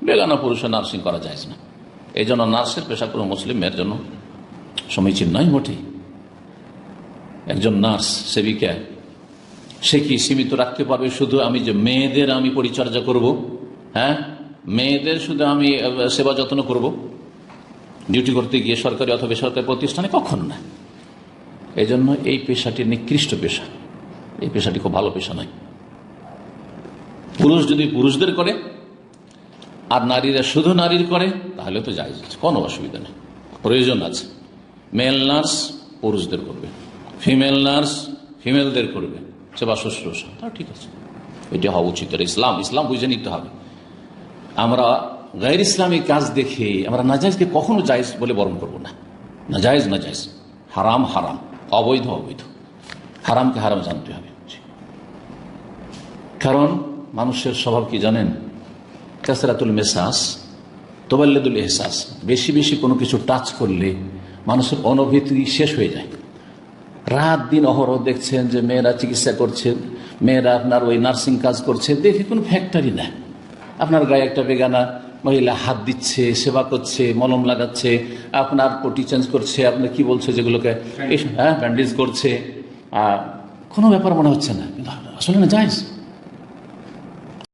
বেগানা পুরুষে নার্সিং করা যায় না। এই জন্য নার্সের পেশা কোনো মুসলিমের জন্য সমীচীন নয় মোটেই। একজন নার্স সেবিকা সে কি সীমিত রাখতে পারবে শুধু আমি যে মেয়েদের আমি পরিচর্যা করব, হ্যাঁ, মেয়েদের শুধু আমি সেবা যত্ন করব ডিউটি করতে গিয়ে সরকারি অথবা বেসরকারি প্রতিষ্ঠানে? কখন না। এই জন্য এই পেশাটি নিকৃষ্ট পেশা, এই পেশাটি খুব ভালো পেশা নয়। পুরুষ যদি পুরুষদের করে আর নারীরা শুধু নারীর করে তাহলে তো জায়েজ আছে, কোনো অসুবিধা নেই। প্রয়োজন আছে, মেল নার্স পুরুষদের করবে, ফিমেল নার্স ফিমেলদের করবে সেবা শুশ্রূষা, তা ঠিক আছে, এটি হওয়া উচিত। ইসলাম বুঝে নিতে হবে। আমরা গায়ের ইসলামী কাজ দেখে আমরা নাজায়েজকে কখনো জায়েজ বলে বরণ করব না। নাজায়েজ নাজায়েজ, হারাম হারাম, অবৈধ অবৈধ। হারামকে হারাম জানতে হবে। কারণ মানুষের স্বভাব কি জানেন? কাসরাতুল মেসাস তোবাল্লেদুল এহসাস। বেশি বেশি কোনো কিছু টাচ করলে মানুষের অনুভূতি শেষ হয়ে যায়। রাত দিন অহরহ দেখছেন যে মেয়েরা চিকিৎসা করছেন, মেয়েরা আপনার ওই নার্সিং কাজ করছে, দেখে কোনো ফ্যাক্টরি না। আপনার গায়ে একটা বেগানা মহিলা হাত দিচ্ছে, সেবা করছে, মলম লাগাচ্ছে, আপনার পটি চেঞ্জ করছে, আপনার কি বলছে যেগুলোকে, হ্যাঁ, ব্যান্ডেজ করছে, কোনো ব্যাপার মনে হচ্ছে না, কিন্তু আসলে না জায়েজ।